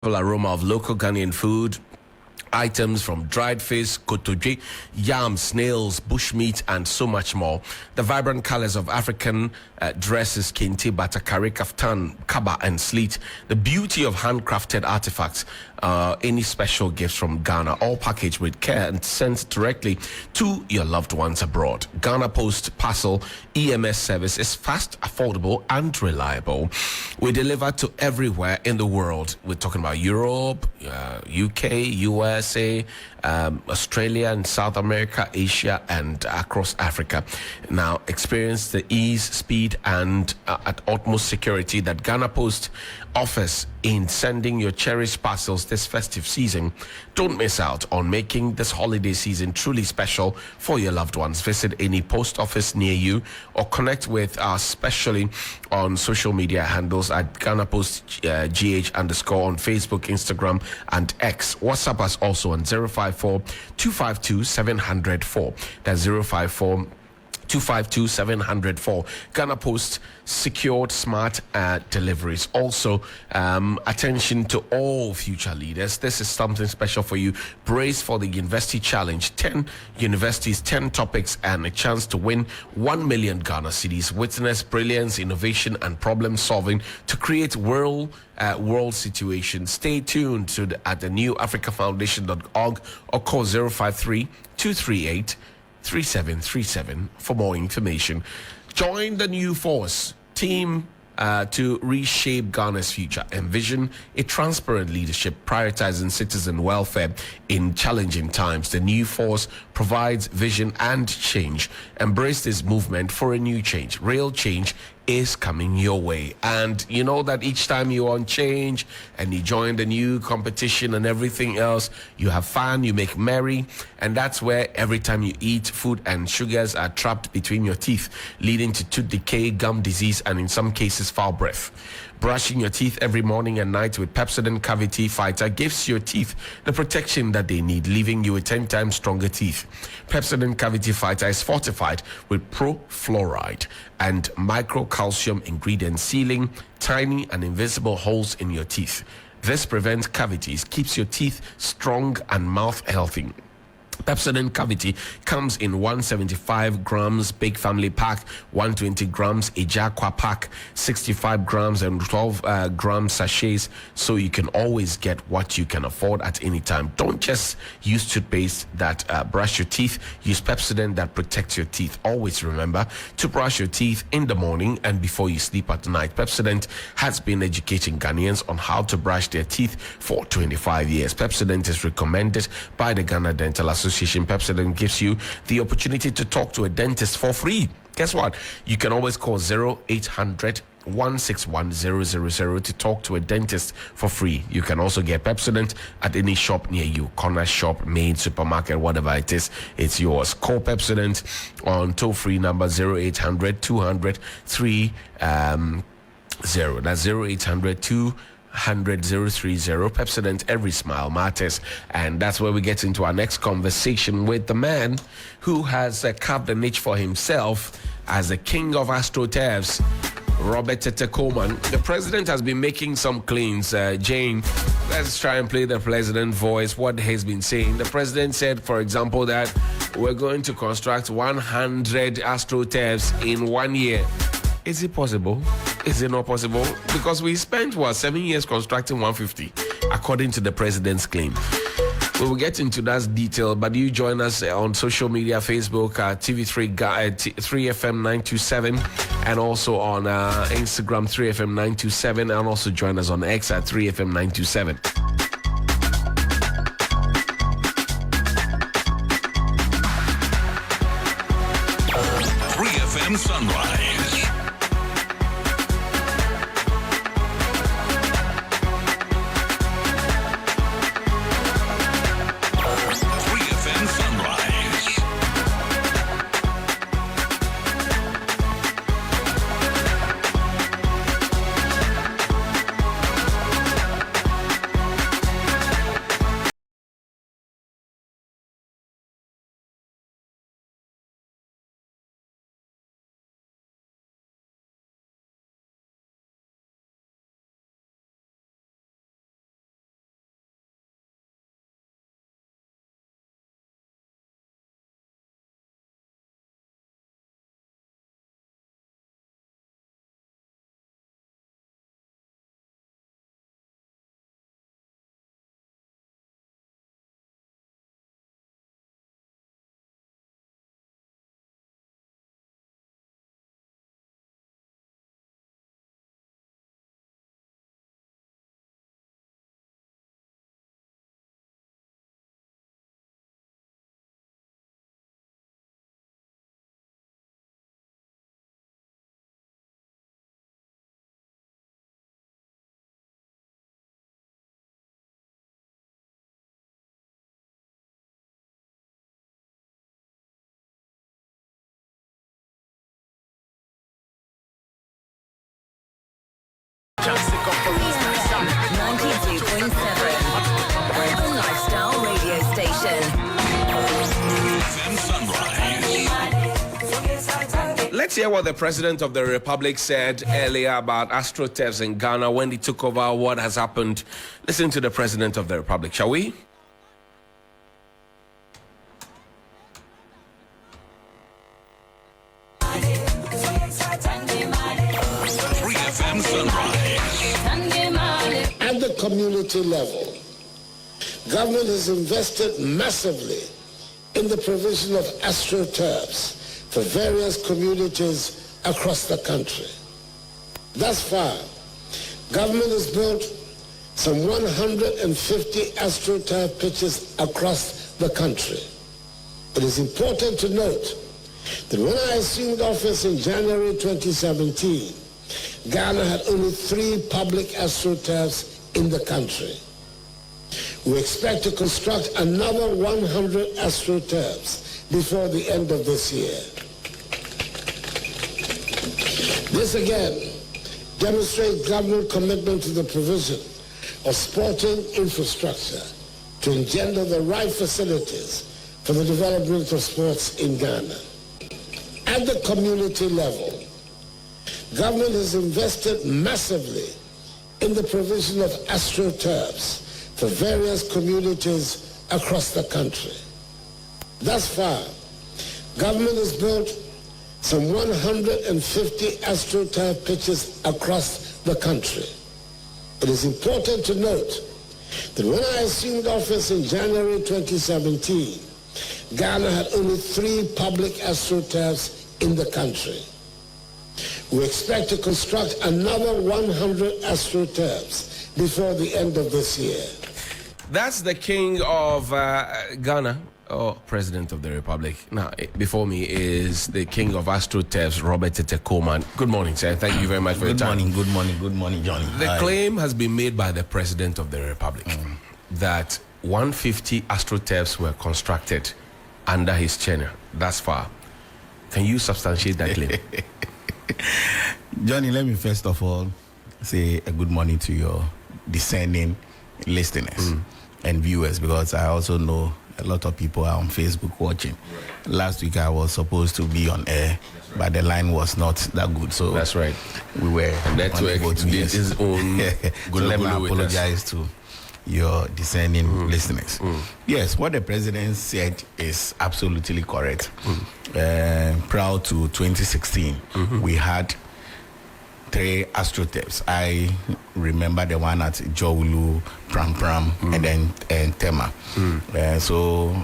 irresistible aroma of local Ghanaian food. Items from dried fish, kotoje, yam, snails, bushmeat, and so much more. The vibrant colors of African dresses, kente, batakari, kaftan, kaba, and sleet. The beauty of handcrafted artifacts. Any special gifts from Ghana, all packaged with care and sent directly to your loved ones abroad. Ghana Post Parcel EMS service is fast, affordable, and reliable. We deliver to everywhere in the world. We're talking about Europe, UK, USA, Australia, and South America, Asia, and across Africa. Now, experience the ease, speed, and at utmost security that Ghana Post offers in sending your cherished parcels this festive season. Don't miss out on making this holiday season truly special for your loved ones. Visit any post office near you or connect with us specially on social media handles at Ghana Post GH _ on Facebook, Instagram, and X. WhatsApp us also on 054 252 704. That's 054 252 704. Ghana Post secured smart deliveries. Also, attention to all future leaders. This is something special for you. Brace for the University Challenge. 10 universities, 10 topics, and a chance to win 1 million Ghana cedis. Witness brilliance, innovation, and problem solving to create world situations. Stay tuned at the newafricafoundation.org or call 053 238 3737 for more information. Join the new force team to reshape Ghana's future. Envision a transparent leadership prioritizing citizen welfare in challenging times. The new force provides vision and change. Embrace this movement for a new change. Real change is coming your way. And you know that each time you on change and you join the new competition and everything else, you have fun, you make merry, and that's where every time you eat, food and sugars are trapped between your teeth, leading to tooth decay, gum disease, and in some cases foul breath. Brushing your teeth every morning and night with Pepsodent Cavity Fighter gives your teeth the protection that they need, leaving you with 10 times stronger teeth. Pepsodent Cavity Fighter is fortified with pro-fluoride and microcalcium ingredients, sealing tiny and invisible holes in your teeth. This prevents cavities, keeps your teeth strong and mouth healthy. Pepsodent Cavity comes in 175 grams big family pack, 120 grams Ejakwa pack, 65 grams and 12 gram sachets, so you can always get what you can afford at any time. Don't just use toothpaste that brush your teeth. Use Pepsodent that protects your teeth. Always remember to brush your teeth in the morning and before you sleep at night. Pepsodent has been educating Ghanaians on how to brush their teeth for 25 years. Pepsodent is recommended by the Ghana Dental Association. Pepsodent gives you the opportunity to talk to a dentist for free. Guess what? You can always call 0800 161 000 to talk to a dentist for free. You can also get Pepsodent at any shop near you, corner shop, main supermarket, whatever it is, it's yours. Call Pepsodent on toll-free number 0800 200 30. That's 0800 200 030. Pepsodent, every smile matters. And that's where we get into our next conversation with the man who has carved a niche for himself as the king of astroturfs, Robert Tetteh Coleman. The president has been making some claims. Jane, let's try and play the president voice, what he's been saying. The president said, for example, that we're going to construct 100 astroturfs in 1 year. Is it possible? Is it not possible? Because we spent, 7 years constructing 150, according to the president's claim. We will get into that detail, but you join us on social media, Facebook, TV3 3FM 927, and also on Instagram 3FM 927, and also join us on X at 3FM 927. 3FM Sunrise. Urban Lifestyle Radio Station. Let's hear what the President of the Republic said earlier about AstroTurfs in Ghana when he took over, what has happened. Listen to the President of the Republic, shall we? At the community level, government has invested massively in the provision of AstroTurfs for various communities across the country. Thus far, government has built some 150 AstroTurf pitches across the country. It is important to note that when I assumed office in January 2017, Ghana had only 3 public AstroTurfs in the country. We expect to construct another 100 AstroTurfs before the end of this year. This again demonstrates government commitment to the provision of sporting infrastructure to engender the right facilities for the development of sports in Ghana. At the community level, government has invested massively in the provision of AstroTurfs for various communities across the country. Thus far, government has built some 150 AstroTurf pitches across the country. It is important to note that when I assumed office in January 2017, Ghana had only 3 public AstroTurfs in the country. We expect to construct another 100 AstroTurfs before the end of this year. That's the King of Ghana, or President of the Republic. Now, before me is the King of AstroTurfs, Robert Tetteh Coleman. Good morning, sir. Thank you very much for your time. Good morning, Johnny. The claim has been made by the President of the Republic that 150 AstroTurfs were constructed under his tenure thus far. Can you substantiate that claim? Johnny, let me first of all say a good morning to your discerning listeners and viewers, because I also know a lot of people are on Facebook watching. Right. Last week I was supposed to be on air, but the line was not that good. So that's right. We were unable to did his own. So let me apologize to your discerning listeners. Yes, what the president said is absolutely correct. Prior to 2016, we had 3 AstroTurfs. I remember the one at Jowulu, Pram, and then Tema. So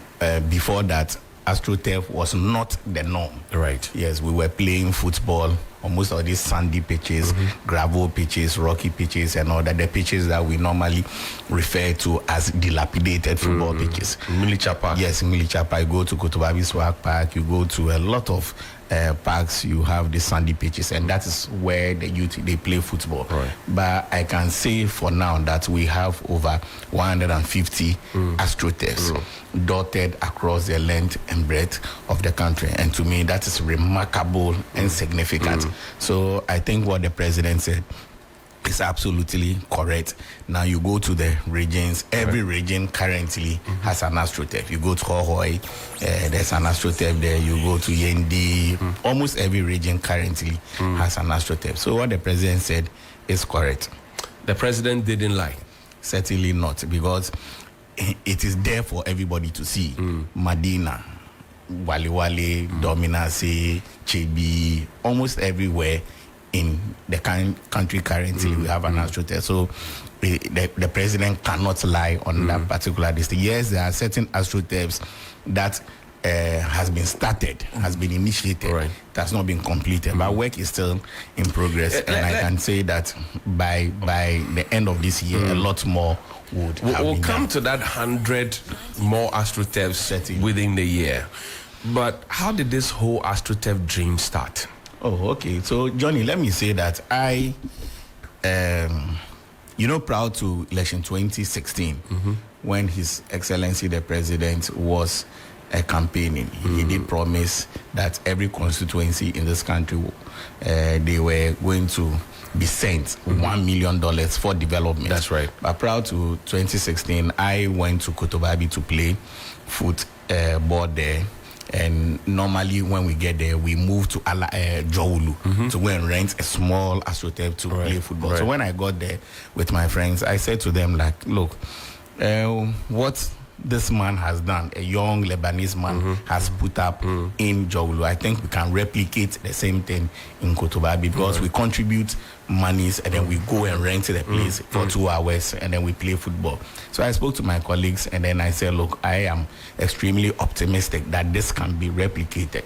before that, AstroTurf was not the norm. Right. Yes, we were playing football on most of these sandy pitches, gravel pitches, rocky pitches, and all that. The pitches that we normally refer to as dilapidated football pitches. Milicha Park. Yes, Milicha Park. You go to Kotobabi Swag Park, you go to a lot of parks, you have the sandy pitches, and that is where the youth, they play football. Right. But I can say for now that we have over 150 AstroTurfs dotted across the length and breadth of the country, and to me that is remarkable and significant. So I think what the president said is absolutely correct. Now you go to the regions, every region currently has an AstroTurf. You go to Hohoi, there's an AstroTurf there. You go to Yendi, almost every region currently has an AstroTurf. So what the president said is correct. The president didn't lie. Certainly not, because it is there for everybody to see. Madina, Waliwale, Dominase, Chebi, almost everywhere in the country currently we have an AstroTurf. So the president cannot lie on that particular district. Yes, there are certain AstroTurfs that has been started, has been initiated, right. That's not been completed, but work is still in progress. And I can say that by the end of this year, a lot more would have We'll been come done. to that 100 more AstroTurfs within the year. But how did this whole AstroTurf dream start? Oh, okay. So, Johnny, let me say that I, prior to election 2016, when His Excellency the President was campaigning, he did promise that every constituency in this country, they were going to be sent $1 million for development. That's right. But prior to 2016, I went to Kotobabi to play football there. And normally when we get there, we move to Jowulu to go and rent a small AstroTurf to play football. Right. So when I got there with my friends, I said to them, like, look, what this man has done, a young Lebanese man has put up in Jowulu, I think we can replicate the same thing in Kotobabi, because we contribute monies and then we go and rent the place for 2 hours and then we play football. So I spoke to my colleagues and then I said, look, I am extremely optimistic that this can be replicated.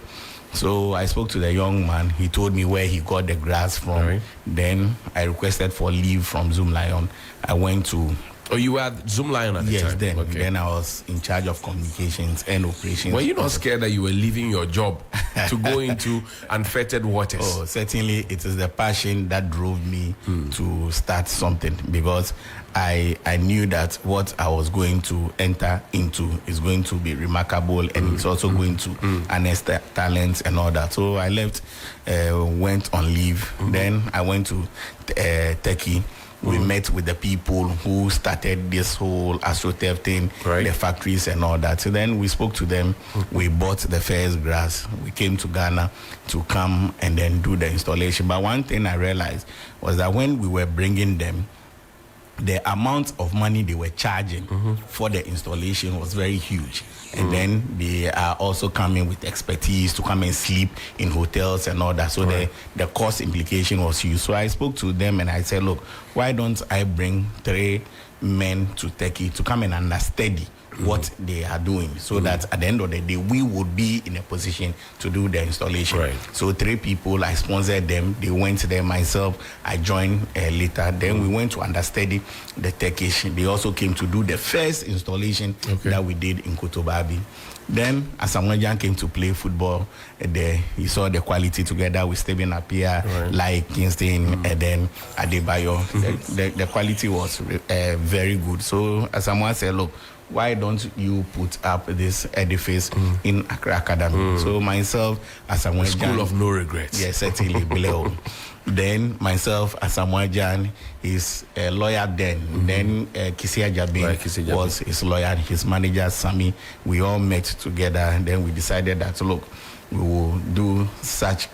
So I spoke to the young man. He told me where he got the grass from. Right. Then I requested for leave from Zoom Lion. I went to... Oh, you were at Zoom Lion at the Yes, time? then I was in charge of communications and operations. Were you not scared that you were leaving your job to go into unfettered waters? Oh, certainly it is the passion that drove me to start something, because I knew that what I was going to enter into is going to be remarkable, and it's also going to harness talents and all that. So I left, went on leave. Then I went to Tetteh. We met with the people who started this whole AstroTurf thing, the factories and all that. So then we spoke to them. We bought the first grass. We came to Ghana to come and then do the installation. But one thing I realized was that when we were bringing them, the amount of money they were charging for the installation was very huge. And then they are also coming with expertise to come and sleep in hotels and all that. So the cost implication was huge. So I spoke to them and I said, look, why don't I bring 3 men to Tetteh to come and understudy what they are doing, so that at the end of the day we would be in a position to do the installation. So 3 people, I sponsored them. They went there. Myself, I joined later. Then we went to understudy the Turkish. They also came to do the first installation that we did in Kotobabi. Then Asamoah came to play football there. He saw the quality together with Stephen Appiah, like Kingston, and then Adebayo. The quality was very good. So Asamoah said, look, why don't you put up this edifice in Accra Academy? So myself, Asamoah School of no regrets. Yes, certainly below. Then myself, Asamoah Jan, is a lawyer then. Then Kisia Jabin was his lawyer, his manager, Sami. We all met together, and then we decided that, look, we will do such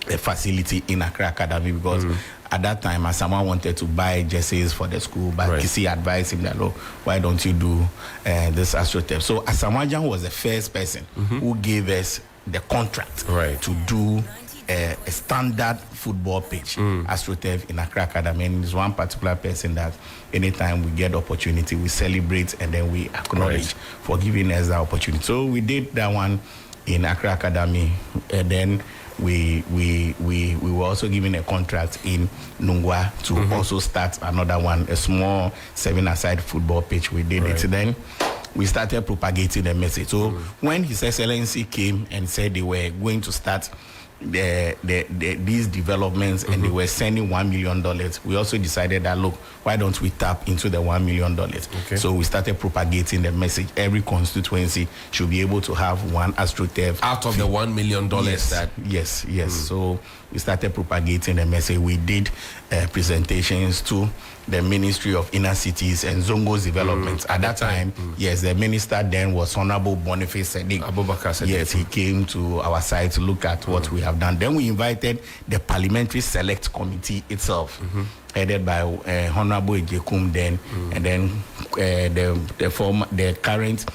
a facility in Accra Academy, because at that time, Asamoah wanted to buy jerseys for the school, but Kisi advised him that, look, why don't you do this AstroTurf? So Asamoah Jan was the first person who gave us the contract to do a standard football pitch, AstroTurf in Accra Academy. And there's one particular person that anytime we get opportunity, we celebrate and then we acknowledge for giving us that opportunity. So we did that one in Accra Academy, and then we were also given a contract in Nungwa to also start another one, a small 7-a-side football pitch. We did it. Then we started propagating the message. So when His Excellency came and said they were going to start these developments and they were sending $1 million, we also decided that, look, why don't we tap into the $1 million? So we started propagating the message. Every constituency should be able to have one AstroTurf out of the $1 million. Yes. So we started propagating the message. We did presentations to the Ministry of Inner Cities and Zongo's development. At that time, yes, the minister then was Honorable Boniface Sadiq. Abubakar Sadiq. Yes, he came to our site to look at what we have done. Then we invited the Parliamentary Select Committee itself, headed by Honorable Ejekum then, and then the current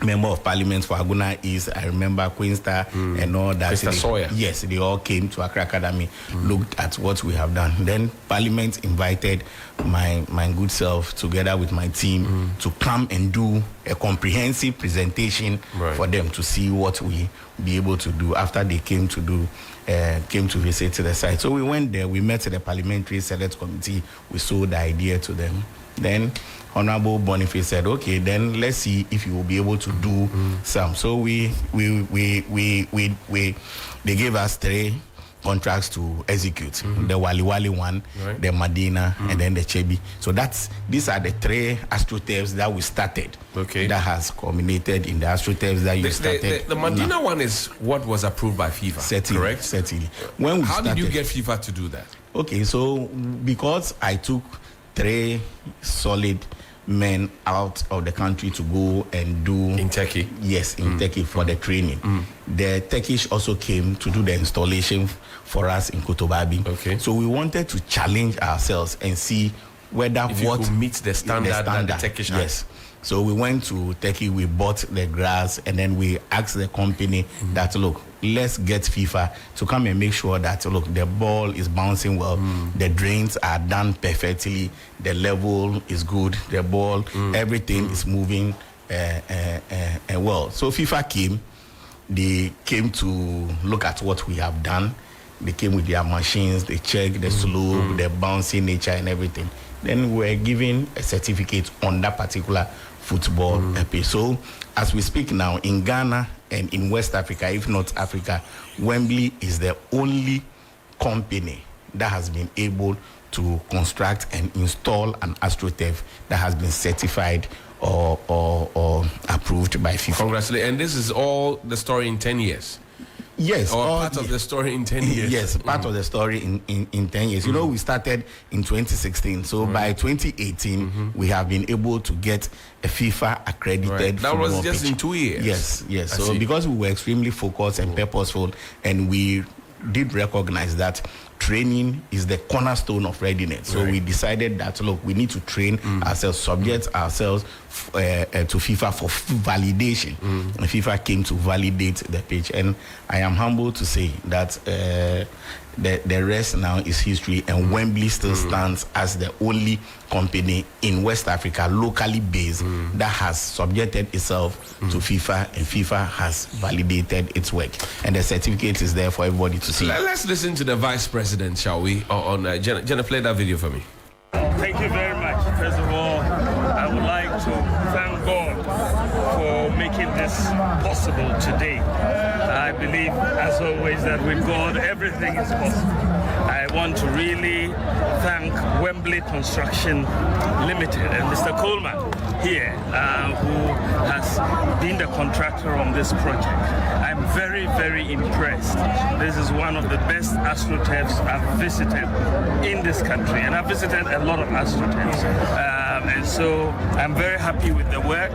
Member of Parliament for Aguna East, I remember Queenster and all that. Mr. Sawyer. Yes, they all came to Accra Academy, looked at what we have done. Then Parliament invited my good self together with my team to come and do a comprehensive presentation for them to see what we be able to do after they came to visit the site. So we went there, we met the Parliamentary Select Committee, we sold the idea to them. Then Honorable Boniface said, okay, then let's see if you will be able to do some. So they gave us 3 contracts to execute. The Wali Wali one, the Madina, and then the Chebi. So these are the 3 AstroTurfs that we started. That has culminated in the AstroTurfs that you started. The Madina one is what was approved by FIFA, correct? Certainly. How did you get FIFA to do that? Okay, so because I took 3 solid men out of the country to go and do in Tetteh. Yes, in Tetteh for the training. The Turkish also came to do the installation for us in Kotobabi. Okay. So we wanted to challenge ourselves and see whether if you could meet the standard that the Turkish had. Yes. So we went to Tetteh, we bought the grass, and then we asked the company that, look, let's get FIFA to come and make sure that, look, the ball is bouncing well, the drains are done perfectly, the level is good, the ball, everything is moving well. So FIFA came, they came to look at what we have done. They came with their machines, they checked the slope, the bouncing nature and everything. Then we were given a certificate on that particular football pitch. So as we speak now, in Ghana and in West Africa, if not Africa, Wembley is the only company that has been able to construct and install an AstroTurf that has been certified or approved by FIFA. Congratulations. And this is all the story in 10 years. Yes, or part of the story in 10 years. Yes, part of the story in 10 years. You know, we started in 2016. So by 2018, we have been able to get a FIFA accredited. That was just pitch. in 2 years. Yes. So because we were extremely focused and purposeful, and we did recognize that training is the cornerstone of readiness. So we decided that, look, we need to train ourselves, subject ourselves to FIFA for validation. And FIFA came to validate the pitch. And I am humbled to say that the rest now is history, and Wembley still stands as the only company in West Africa, locally based, that has subjected itself to FIFA, and FIFA has validated its work. And the certificate is there for everybody to see. Let's listen to the Vice President, shall we? Jenna, play that video for me. Thank you very much. First of all, I would like to thank God for making this possible today. I believe, as always, that with God, everything is possible. I want to really thank Wembley Construction Limited and Mr. Coleman here, who has been the contractor on this project. I'm very, very impressed. This is one of the best AstroTurfs I've visited in this country, and I've visited a lot of AstroTurfs. And so I'm very happy with the work.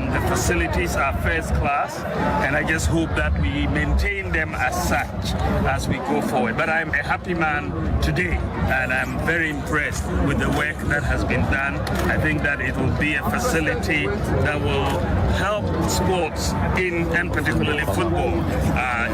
The facilities are first class, and I just hope that we maintain them as such as we go forward. But I'm a happy man today, and I'm very impressed with the work that has been done. I think that it will be a facility that will help sports and particularly football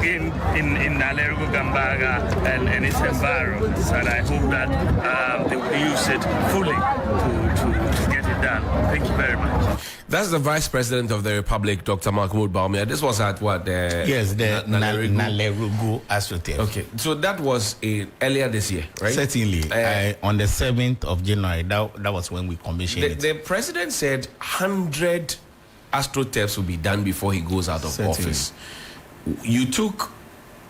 in Nalergo Gambaga and its environs. And I hope that they will use it fully to get it done. Thank you very much. That's the Vice President of the Republic, Dr. Mahmoud Baumia. This was at what? Yes, the Nalergo AstroTurf. Okay, so that was earlier this year, right? Certainly. On the 7th of January, that was when we commissioned it. The President said 100 AstroTurfs will be done before he goes out of office. You took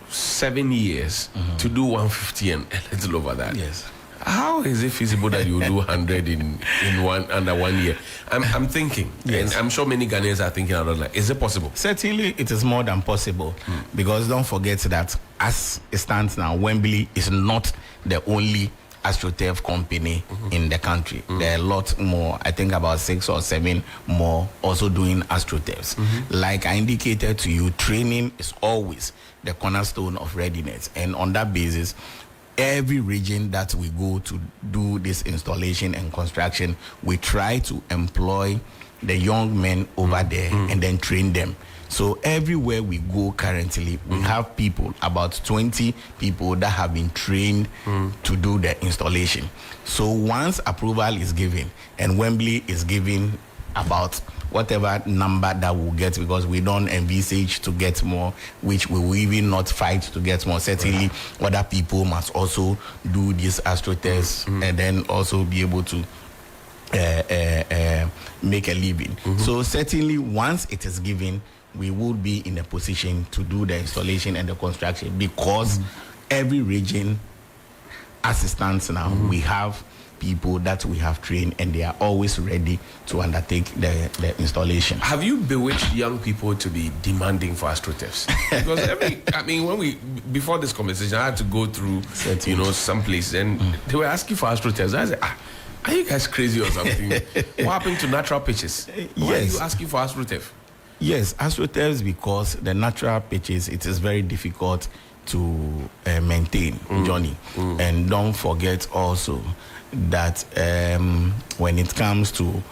7 years to do 150 and a little over that. Yes. How is it feasible that you do 100 under 1 year? I'm thinking, and I'm sure many Ghanaians are thinking about like, is it possible? Certainly, it is more than possible, because don't forget that as it stands now, Wembley is not the only AstroTurf company in the country. There are a lot more, I think about 6 or 7 more also doing AstroTurfs. Like I indicated to you, training is always the cornerstone of readiness, and on that basis, every region that we go to do this installation and construction, we try to employ the young men over there and then train them. So everywhere we go currently, we have people, about 20 people that have been trained to do the installation. So once approval is given and Wembley is given about whatever number that we'll get, because we don't envisage to get more, which we will even not fight to get more. Certainly, other people must also do these AstroTurfs and then also be able to make a living. So certainly, once it is given, we would be in a position to do the installation and the construction, because every region, as it stands now, we have people that we have trained, and they are always ready to undertake the installation. Have you bewitched young people to be demanding for astroturfs? Because before this conversation, I had to go through, some places, and they were asking for astroturfs. I said, are you guys crazy or something? What happened to natural pitches? Why are you asking for astroturf? Yes, astroturfs, because the natural pitches, it is very difficult to maintain, Johnny. And don't forget also that when it comes to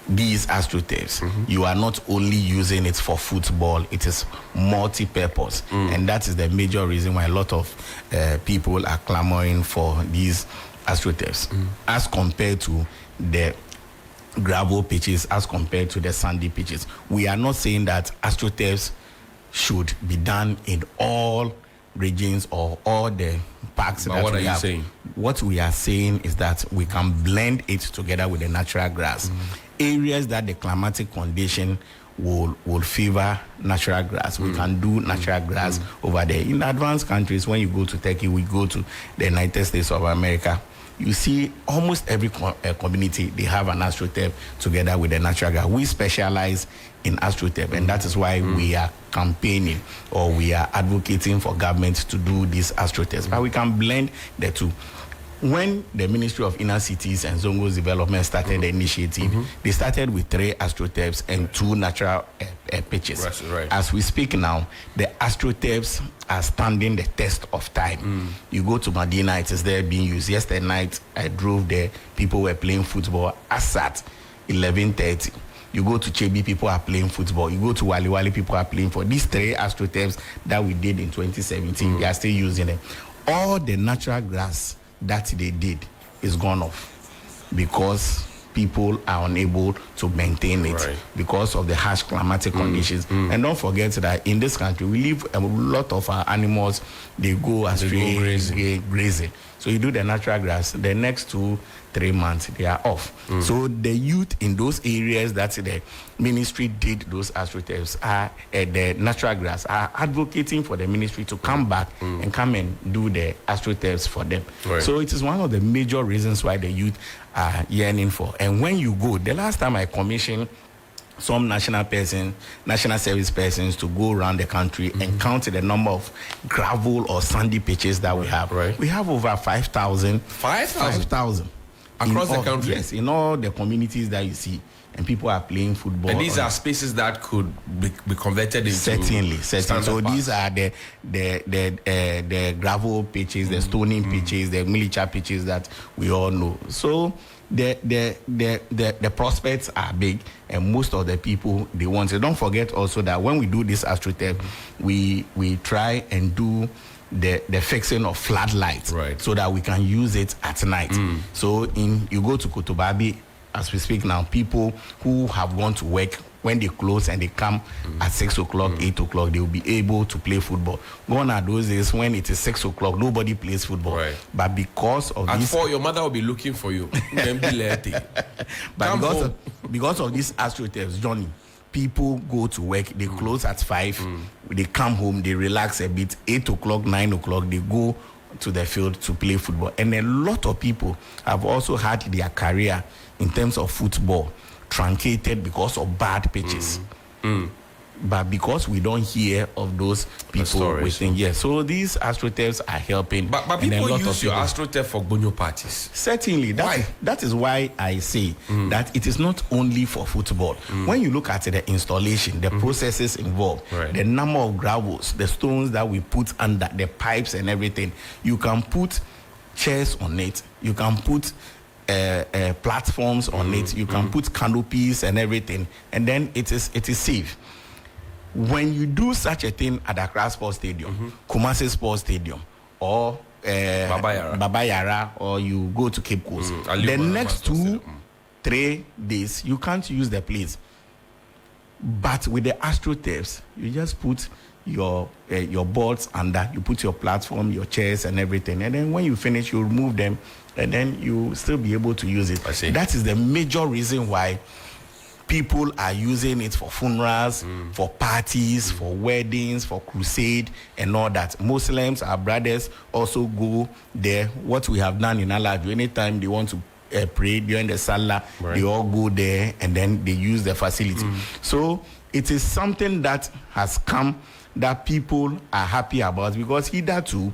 these astroturfs, you are not only using it for football, it is multi-purpose. And that is the major reason why a lot of people are clamoring for these astroturfs as compared to the gravel pitches, as compared to the sandy pitches. We are not saying that astroturfs should be done in all regions or all the parks that what we are you have. saying? What we are saying is that we can blend it together with the natural grass. Areas that the climatic condition will favor natural grass, we can do natural grass over there. In advanced countries, when you go to Turkey, we go to the United States of America, you see almost every community, they have an astroturf together with the natural grass. We specialize in astroturf, and that is why we are campaigning, or we are advocating for government to do these astroturfs. But we can blend the two. When the Ministry of Inner Cities and Zongo's Development started the initiative, they started with 3 astroturfs and 2 natural pitches. Right. As we speak now, the astroturfs are standing the test of time. You go to Medina, it is there being used. Yesterday night, I drove there, people were playing football. Asat, 11:30. You go to Chebi, people are playing football. You go to Wali Wali, people are playing for these 3 astroturfs that we did in 2017. They are still using them. All the natural grass that they did is gone off because people are unable to maintain it because of the harsh climatic conditions. And don't forget that in this country, we live a lot of our animals, they go astray, grazing. So you do the natural grass, the next 2-3 months, they are off. So the youth in those areas that the ministry did those astroturfs are the natural grass are advocating for the ministry to come back and come and do the astroturfs for them. So it is one of the major reasons why the youth are yearning for. And when you go, the last time I commissioned some national service persons to go around the country and count the number of gravel or sandy pitches that we have. We have over 5,000. 5,000 across the country. Yes, in all the communities that you see, and people are playing football. And these are spaces that could be converted into certainly. So these are the gravel pitches, the stoning pitches, the military pitches that we all know. So the prospects are big, and most of the people, they want it. Don't forget also that when we do this astroturf, we try and do the fixing of floodlights, so that we can use it at night. So you go to Kotobabi, as we speak now, people who have gone to work, when they close and they come at 6 o'clock, 8 o'clock, they will be able to play football. Gone are those days when it is 6 o'clock, nobody plays football. But because of at this... 4, your mother will be looking for you. But because of these astroturfs, Johnny, people go to work, they close at 5, they come home, they relax a bit, 8 o'clock, 9 o'clock, they go to the field to play football. And a lot of people have also had their career in terms of football truncated because of bad pitches. But because we don't hear of those people, we think, so these astroturfs are helping. But people use your astroturf for bonyo parties. Certainly. That is why I say that it is not only for football. When you look at the installation, the processes involved, the number of gravels, the stones that we put under, the pipes and everything, you can put chairs on it, you can put platforms on it, you can put canopies and everything, and then it is safe. When you do such a thing at Accra Sports Stadium, Kumasi Sports Stadium, or Baba Yara, or you go to Cape Coast, the next 2-3 days you can't use the place. But with the astroturfs, you just put your boards under, you put your platform, your chairs and everything, and then when you finish, you remove them, and then you still be able to use it. That is the major reason why people are using it for funerals, for parties, for weddings, for crusade and all that. Muslims, our brothers, also go there. What we have done in Allah, anytime they want to pray during the Salah. Right. They all go there and then they use the facility. So it is something that has come that people are happy about, because hitherto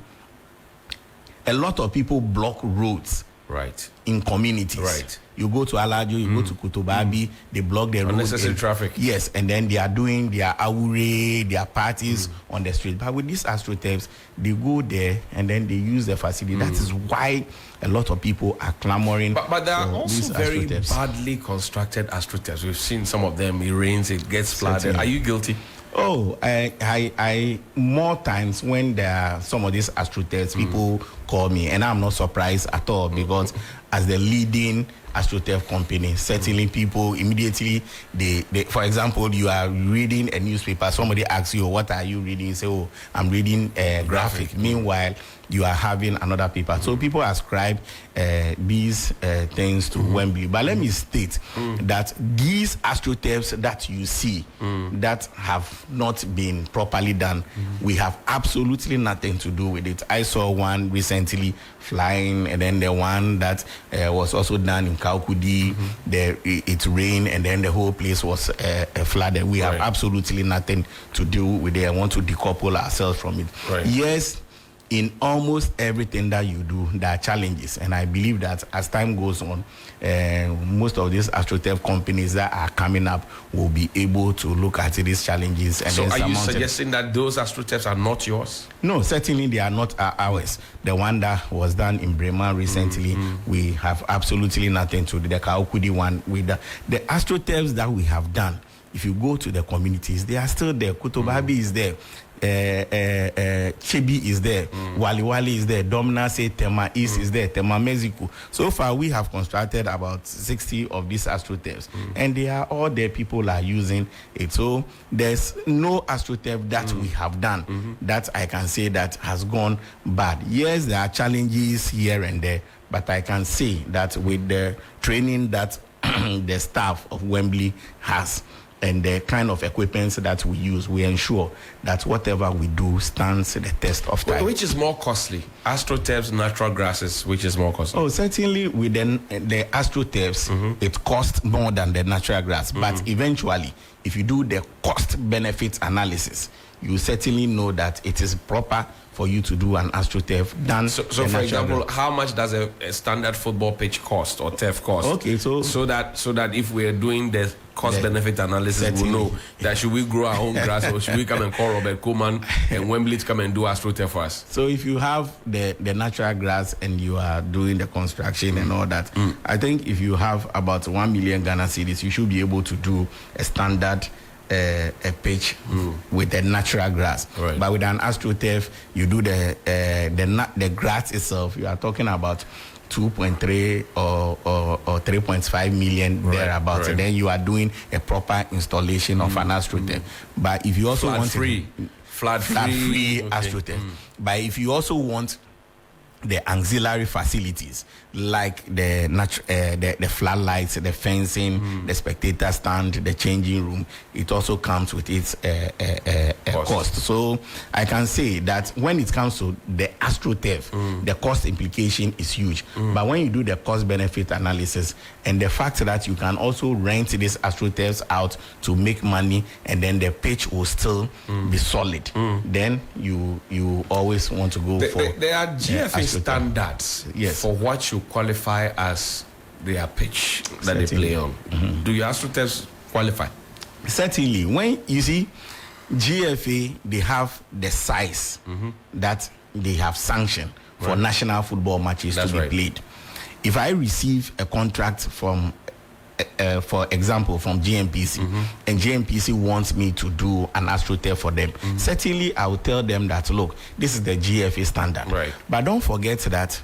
a lot of people block roads. Right. In communities. Right. You go to Alajo, you go to Kotobabi, they block the road. Unnecessary traffic. Yes, and then they are doing their awure, their parties on the street. But with these AstroTurfs, they go there and then they use the facility. That is why a lot of people are clamoring. But there are also very AstroTurfs. badly constructed AstroTurfs. We've seen some of them. It rains, it gets flooded. Certainly. Are you guilty? Oh, I more times when there are some of these AstroTurfs, people call me, and I'm not surprised at all, because as the leading AstroTurf company, certainly people immediately, they for example, you are reading a newspaper, somebody asks you, what are you reading? You say, oh, I'm reading graphic. Meanwhile, you are having another paper. So people ascribe these things to Wembley. But let me state that these AstroTurfs that you see that have not been properly done, we have absolutely nothing to do with it. I saw one recently flying, and then the one that was also done in Kaukudi, it rained, and then the whole place was flooded. We have absolutely nothing to do with it. I want to decouple ourselves from it. Right. Yes, in almost everything that you do, there are challenges, and I believe that as time goes on, most of these AstroTurf companies that are coming up will be able to look at these challenges. And so then are you surmount suggesting that those AstroTurfs are not yours? No, certainly they are not ours. The one that was done in Bremen recently, we have absolutely nothing to do. The Kaukudi one, with the AstroTurfs that we have done, if you go to the communities, they are still there. Kotobabi is there. Chebi is there, Wali Wali is there, Domina say Tema East is there, Tema Mexico. So far we have constructed about 60 of these AstroTurfs, and they are all there, people are using it. So there's no AstroTurf that we have done that I can say that has gone bad. Yes, there are challenges here and there, but I can say that with the training that the staff of Wembley has, and the kind of equipment that we use, we ensure that whatever we do stands the test of time. Which is more costly? AstroTurfs, natural grasses, which is more costly? Oh, certainly with the AstroTurfs, it costs more than the natural grass. But eventually, if you do the cost-benefit analysis, you certainly know that it is proper for you to do an AstroTurf than so for example, how much does a standard football pitch cost or turf cost? Okay, so that if we're doing the cost-benefit analysis, we'll know that should we grow our own grass, or should we come and call Robert Coleman and Wembley to come and do AstroTurf for us? So if you have the natural grass and you are doing the construction and all that, I think if you have about 1 million Ghana cedis, you should be able to do a standard a pitch with the natural grass. Right. But with an AstroTurf, you do the grass itself, you are talking about 2.3 or 3.5 million thereabouts. And then you are doing a proper installation of an AstroTurf. But if you also want flat free AstroTurf, but if you also want the auxiliary facilities like the floodlights, the fencing, the spectator stand, the changing room, it also comes with its cost. So I can say that when it comes to the AstroTurf, the cost implication is huge. But when you do the cost-benefit analysis and the fact that you can also rent these AstroTurfs out to make money, and then the pitch will still be solid, then you always want to go for. There are GFA standards for what you qualify as their pitch that they play on. Do your AstroTurfs qualify? Certainly. When you see GFA, they have the size that they have sanctioned for national football matches to be played. If I receive a contract from for example, from GMPC, and GMPC wants me to do an AstroTurf for them, certainly I will tell them that, look, this is the GFA standard. Right. But don't forget that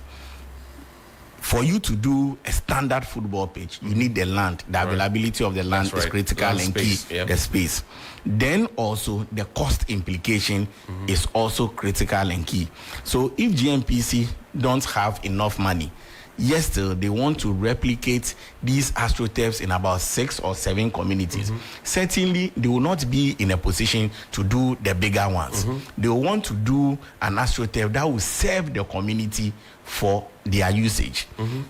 for you to do a standard football pitch, you need the land. The availability of the land is critical and key, the space. Then also the cost implication is also critical and key. So if GMPC don't have enough money, Yes, still they want to replicate these astroturfs in about 6 or 7 communities. Certainly, they will not be in a position to do the bigger ones. They will want to do an astroturf that will serve the community for their usage.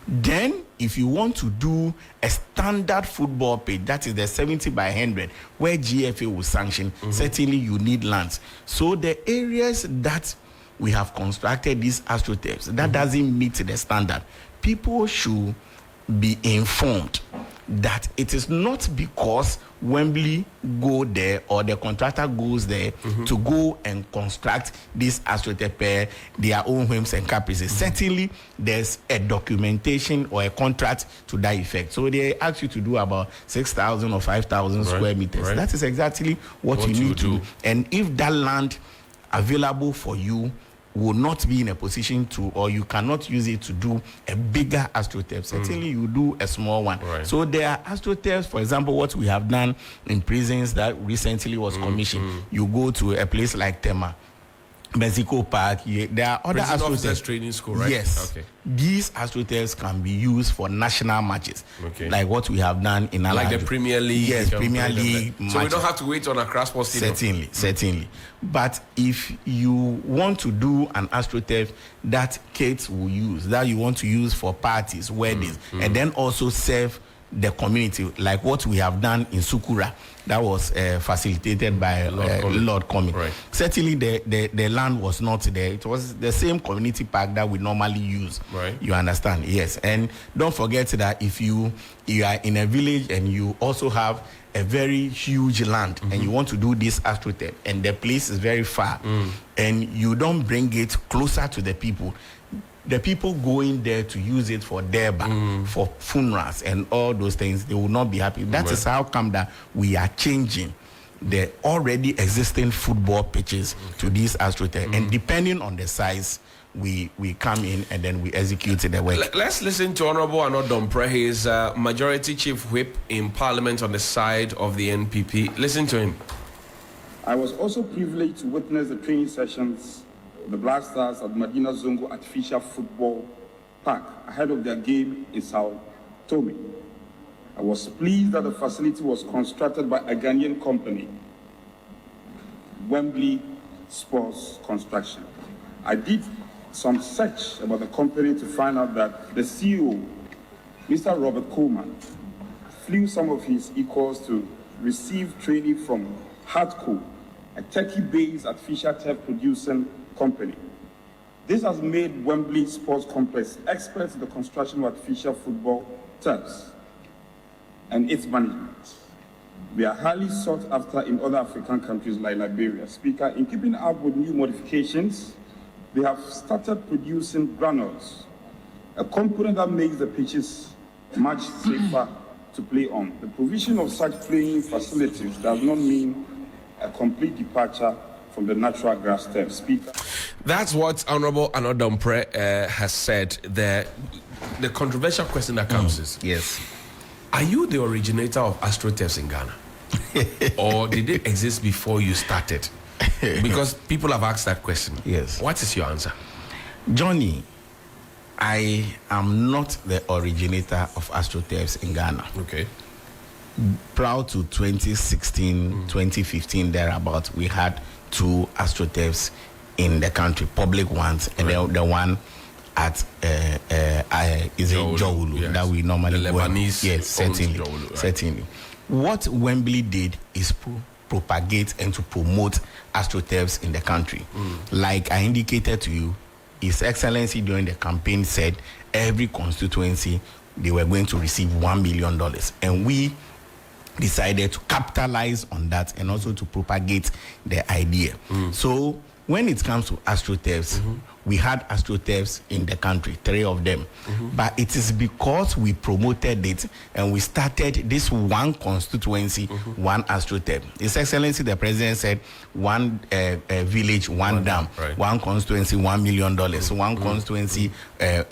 Then, if you want to do a standard football pitch, that is the 70 by 100, where GFA will sanction, certainly you need lands. So the areas that we have constructed these astroturfs, that doesn't meet the standard, people should be informed that it is not because Wembley go there or the contractor goes there to go and construct this astroturf their own whims and caprices. Certainly, there's a documentation or a contract to that effect. So they ask you to do about 6,000 or 5,000 square meters. Right. That is exactly what you need to do. And if that land available for you will not be in a position to, or you cannot use it to do a bigger astroturf, certainly you do a small one. Right. So there are astroturfs, for example, what we have done in prisons that recently was commissioned. You go to a place like Tetteh, Mexico Park, there are other Prison Officers astroturfs. Training School, right? Yes. Okay. These astroturfs can be used for national matches, Okay. like what we have done in Like the Alaju. Premier League. Yes, you can Premier play them League there. So we matches. don't have to wait on Accra Sports Stadium. Certainly. But if you want to do an astroturf that kids will use, that you want to use for parties, weddings, and then also serve the community, like what we have done in Sukura, that was facilitated by Lord Coleman. Right. Certainly, the land was not there. It was the same community park that we normally use. Right. You understand? Yes. And don't forget that if you are in a village and you also have a very huge land and you want to do this astroturf and the place is very far and you don't bring it closer to the people going there to use it for Derba, for funerals and all those things, they will not be happy. That is how come that we are changing the already existing football pitches to these astroturf. And depending on the size, we come in and then we execute the work. Let's listen to Honorable Anodompre. He is Majority Chief Whip in Parliament on the side of the NPP. Listen to him. I was also privileged to witness the training sessions of the Black Stars at Medina Zongo Artificial Football Park ahead of their game in Sao Tome. I was pleased that the facility was constructed by a Ghanaian company, Wembley Sports Construction. I did some search about the company to find out that the CEO, Mr. Robert Coleman, flew some of his equals to receive training from Hardco, a Turkey-based artificial turf producing company. This has made Wembley Sports Complex experts in the construction of artificial football turfs and its management. We are highly sought after in other African countries like Liberia. Speaker, in keeping up with new modifications, they have started producing granules, a component that makes the pitches much safer to play on. The provision of such playing facilities does not mean a complete departure from the natural grass turf. Speaker. That's what Honorable Anodompre has said. The controversial question that comes is, Yes. are you the originator of astroturfs in Ghana? Or did it exist before you started? Because people have asked that question. Yes. What is your answer? Johnny, I am not the originator of astroturfs in Ghana. Okay. Prior to 2016, 2015, thereabout, we had 2 astroturfs in the country, public ones, and the one at Jowulu, yes. that we normally the go. Lebanese Yes, certainly, Jowulu, right. certainly. What Wembley did is propagate and to promote astroturfs in the country. Like I indicated to you, His Excellency during the campaign said every constituency they were going to receive $1 million, and we decided to capitalize on that and also to propagate the idea. So when it comes to astroturfs, we had astroturfs in the country, 3 of them. But it is because we promoted it and we started this one constituency, one astroturf. His Excellency, the President said, one village, one dam, right. one constituency, $1 million, one constituency,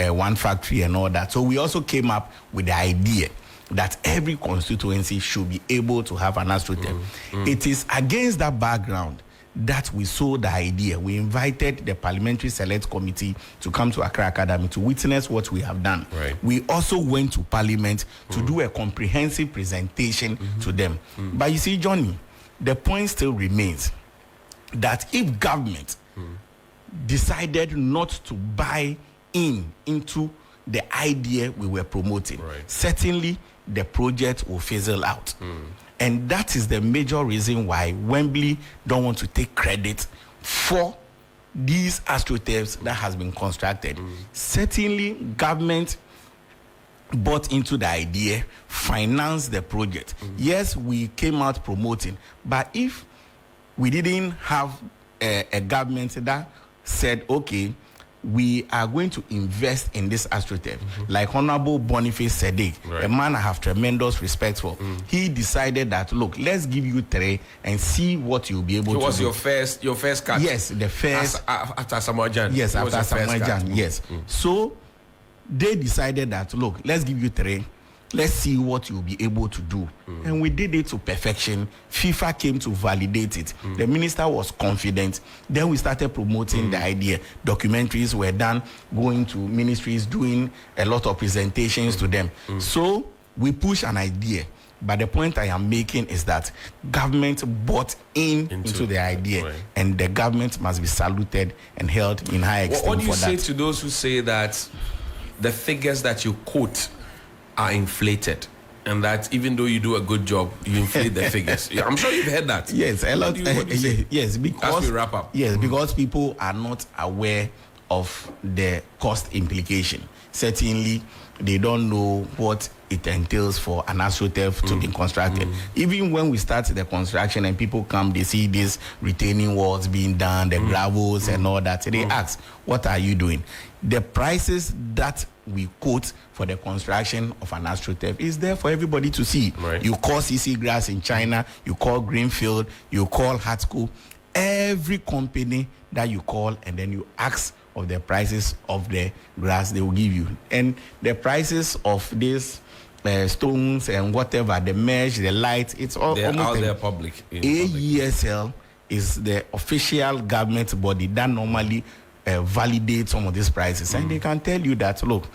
one factory and all that. So we also came up with the idea that every constituency should be able to have an astroturf. It is against that background that we sold the idea. We invited the Parliamentary Select Committee to come to Accra Academy to witness what we have done. Right. We also went to Parliament to do a comprehensive presentation to them. But you see, Johnny, the point still remains that if government decided not to buy into the idea we were promoting, certainly the project will fizzle out. And that is the major reason why Wembley don't want to take credit for these astroturfs that has been constructed. Certainly, government bought into the idea, financed the project. Yes, we came out promoting, but if we didn't have a government that said, okay, we are going to invest in this astroturf, like Honorable Boniface Sadiq, a man I have tremendous respect for. He decided that, look, let's give you 3 and see what you'll be able to do. It was your first catch? Yes, the first. After Samuel Jan? Yes, after Samuel Jan, yes. So they decided that, look, let's give you 3. Let's see what you'll be able to do. And we did it to perfection. FIFA came to validate it. The minister was confident. Then we started promoting the idea. Documentaries were done, going to ministries, doing a lot of presentations to them. So we push an idea. But the point I am making is that government bought into the idea. And the government must be saluted and held in high esteem what do you for say that. to those who say that the figures that you quote are inflated, and that even though you do a good job, you inflate the figures? I'm sure you've heard that. Yes, a lot. Yes, because as we wrap up. Yes, because people are not aware of the cost implication. Certainly, they don't know what it entails for an astroturf to be constructed. Even when we start the construction and people come, they see these retaining walls being done, the gravels and all that. They ask, what are you doing? The prices that we quote for the construction of an astroturf is there for everybody to see. You call CC Grass in China, you call Greenfield, you call Hatco, every company that you call, and then you ask of the prices of the grass they will give you. And the prices of these stones and whatever, the mesh, the light, it's all they're almost out there public. AESL is the official government body that normally validates some of these prices. And they can tell you that, look,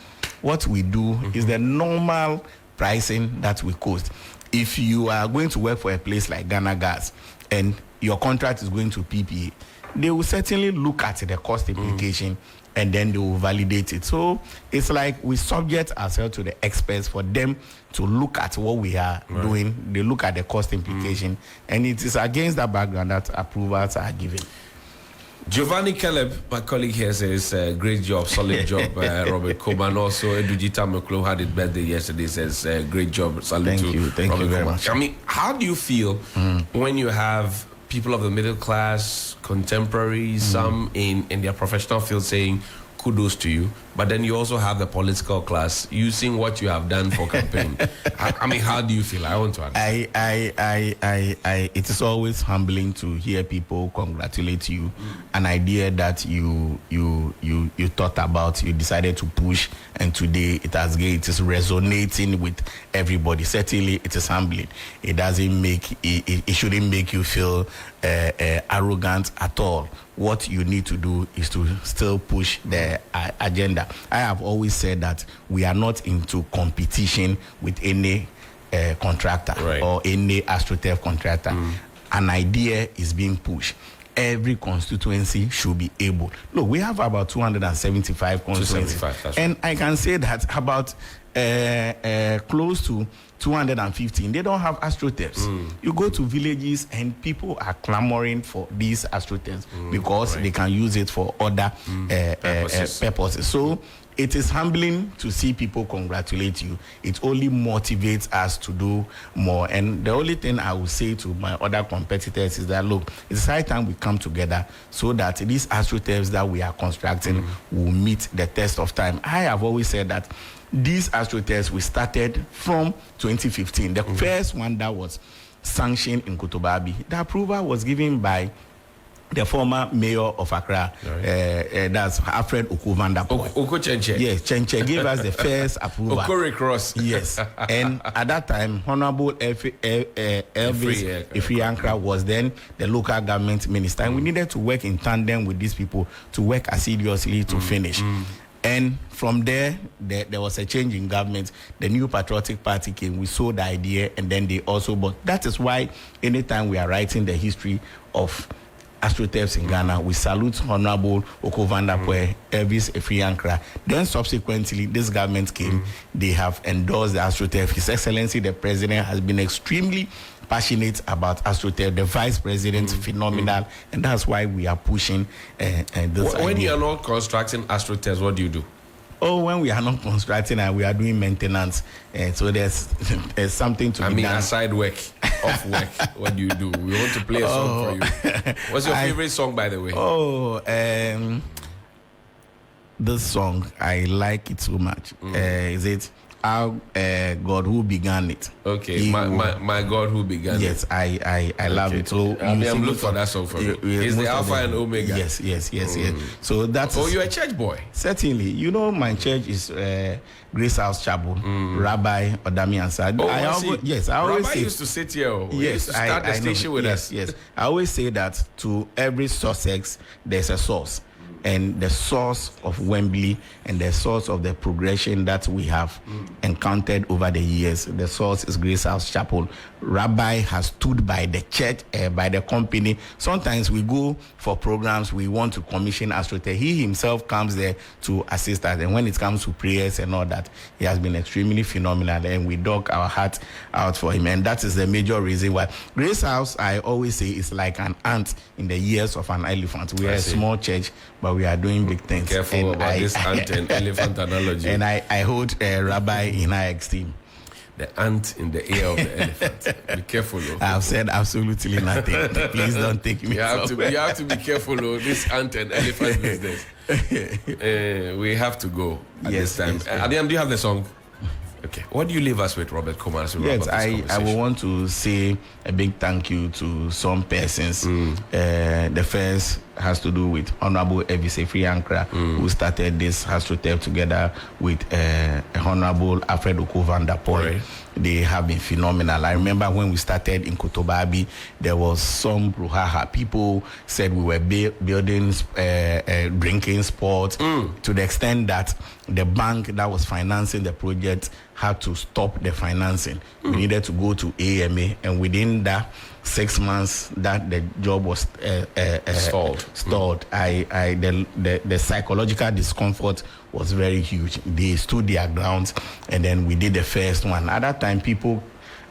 what we do is the normal pricing that we cost. If you are going to work for a place like Ghana Gas and your contract is going to PPA, they will certainly look at the cost implication and then they will validate it. So it's like we subject ourselves to the experts for them to look at what we are doing. They look at the cost implication, and it is against that background that approvals are given. Giovanni Caleb, my colleague here, says great job, solid job. Robert Coleman, also Edujita Meklo had his birthday yesterday, says great job, salute to Robert Thank you very much. I mean, how do you feel when you have people of the middle class, contemporaries, some in their professional field saying kudos to you, but then you also have the political class using what you have done for campaign? I mean, how do you feel? I want to understand. It is always humbling to hear people congratulate you, an idea that you thought about, you decided to push, and today it is resonating with everybody. Certainly, it is humbling. It doesn't make it shouldn't make you feel arrogant at all. What you need to do is to still push the agenda. I have always said that we are not into competition with any contractor or any AstroTurf contractor. An idea is being pushed. Every constituency should be able. Look, we have about 275 constituencies. And I can say that about close to 215, they don't have AstroTurfs. You go to villages and people are clamoring for these AstroTurfs because they can use it for other purposes. So it is humbling to see people congratulate you. It only motivates us to do more. And the only thing I will say to my other competitors is that, look, it's high time we come together so that these AstroTurfs that we are constructing will meet the test of time. I have always said that these AstroTurfs, we started from 2015. The first one that was sanctioned in Kotobabi, the approval was given by the former mayor of Accra, that's Alfred Okovandapoy. Oko Chenche. Yes, Chenche gave us the first approval. Okore Cross. Yes, and at that time, Honorable Elvis Ifriankra was then the local government minister, and we needed to work in tandem with these people to work assiduously to finish. And from there was a change in government. The New Patriotic Party came. We saw the idea, and then they also bought. That is why anytime we are writing the history of AstroTurfs in Ghana, we salute Honorable Okovandapoy, Elvis Ifriankra. Then subsequently, this government came. They have endorsed the AstroTurf. His Excellency, the President, has been extremely passionate about AstroTurf. The Vice President, phenomenal. And that's why we are pushing this When idea. you are not constructing AstroTurfs, what do you do? Oh, when we are not constructing and we are doing maintenance, so there's something to be done. Aside work, off work, what do you do? We want to play a song for you. What's your favorite song, by the way? This song, I like it so much. Is it Our God Who Began It? Okay, my God Who Began It. Yes, I love it. So I'm looking for that song for you. It's the Alpha and Omega. Yes. So that's. Oh, you're a church boy. Certainly. You know, my church is Grace House Chapel. Rabbi Odami Ansad. Oh, I always Rabbi say, used to sit here. He yes, used to start the station with us. Yes. I always say that to every Sussex, there's a source. And the source of Wembley and the source of the progression that we have encountered over the years, the source is Grace House Chapel. Rabbi has stood by the church, by the company. Sometimes we go for programs, we want to commission AstroTurf. He himself comes there to assist us. And when it comes to prayers and all that, he has been extremely phenomenal. And we dug our heart out for him. And that is the major reason why. Grace House, I always say, is like an ant in the ears of an elephant. We are a small church, but we are doing big things. Careful about this ant and elephant analogy. And I hold Rabbi in high esteem. The ant in the ear of the elephant. Be careful, though. I've said absolutely nothing. Please don't take me. You have to be careful, though. This ant and elephant business. We have to go at this time. Adiam, do you have the song? Okay. What do you leave us with, Robert Coleman? Yes, I will want to say a big thank you to some persons. The first has to do with Honorable Elvis Ifriankra, who started this AstroTurf together with Honorable Alfred Okovandapoy. Right. They have been phenomenal. I remember when we started in Kotobabi, there was some brouhaha. People said we were building drinking spots to the extent that the bank that was financing the project had to stop the financing. We needed to go to AMA, and within that 6 months that the job was stalled. The psychological discomfort was very huge. They stood their grounds, and then we did the first one. At that time,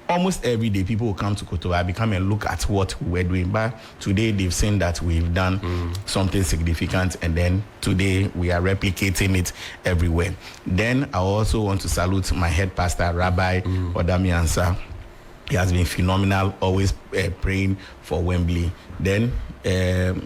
almost every day, people will come to Kotoba, come and look at what we were doing. But today, they've seen that we've done something significant, and then today we are replicating it everywhere. Then I also want to salute my head pastor, Rabbi Odami Ansah. He has been phenomenal, always praying for Wembley. Then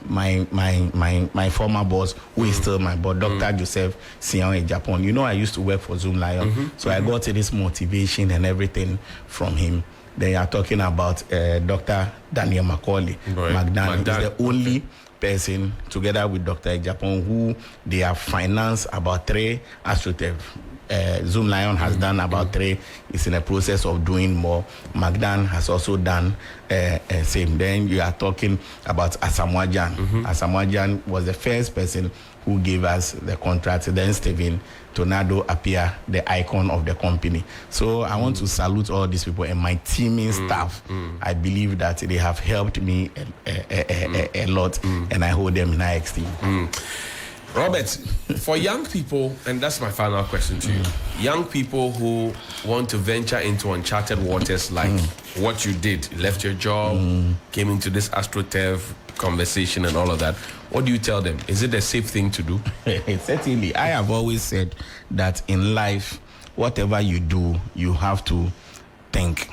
my former boss, who is still my boss, Dr. Joseph Sian in Japan. You know, I used to work for Zoom Lion, so I got this motivation and everything from him. Then you are talking about Dr. Daniel Macaulay. Magdan is the only person, together with Dr. Japan, who they have financed about 3 AstroTurf. Zoom Lion has done about 3. It's in the process of doing more. Magdan has also done same. Then you are talking about Asamoah. Asamoah was the first person who gave us the contract. Then Stephen Tornado appear, the icon of the company. So I want to salute all these people and my teaming staff. I believe that they have helped me a lot, and I hold them in high esteem. Robert, for young people, and that's my final question to you, young people who want to venture into uncharted waters like what you did, left your job, came into this AstroTurf conversation and all of that, what do you tell them? Is it a safe thing to do? Certainly. I have always said that in life, whatever you do, you have to think,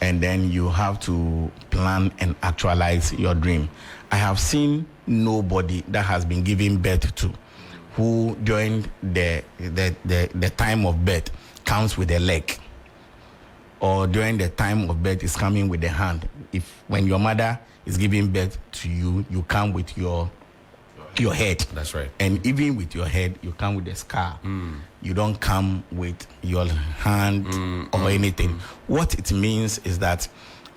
and then you have to plan and actualize your dream. I have seen nobody that has been given birth to who during the time of birth comes with a leg. or during the time of birth is coming with the hand. If when your mother is giving birth to you, you come with your head. That's right. And even with your head, you come with a scar. You don't come with your hand or anything. What it means is that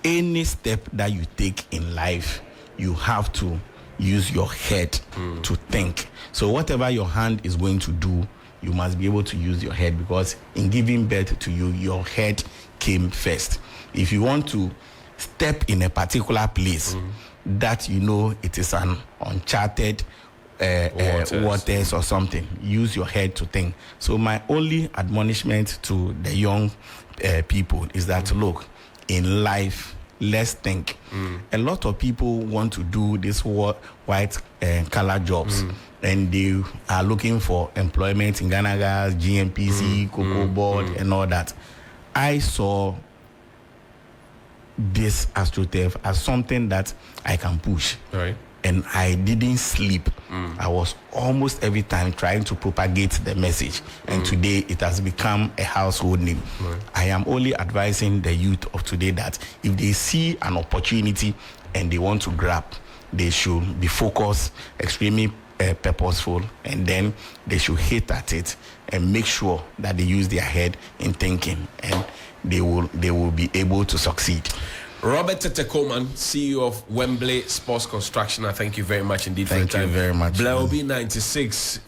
any step that you take in life, you have to use your head to think. So whatever your hand is going to do, you must be able to use your head, because in giving birth to you, your head came first. If you want to step in a particular place that you know it is an uncharted waters or something, use your head to think. So my only admonishment to the young people is that, look, in life, let's think. A lot of people want to do this white collar jobs, and they are looking for employment in Ghana Gas, GMPC, Cocoa Board, and all that. I saw this AstroTurf as something that I can push. Right. And I didn't sleep. I was almost every time trying to propagate the message. And today it has become a household name. I am only advising the youth of today that if they see an opportunity and they want to grab, they should be focused, extremely purposeful, and then they should hit at it and make sure that they use their head in thinking, and they will be able to succeed. Robert Tetteh Coleman, CEO of Wembley Sports Construction, I thank you very much indeed for your time. Thank you very much. Blair Obi 96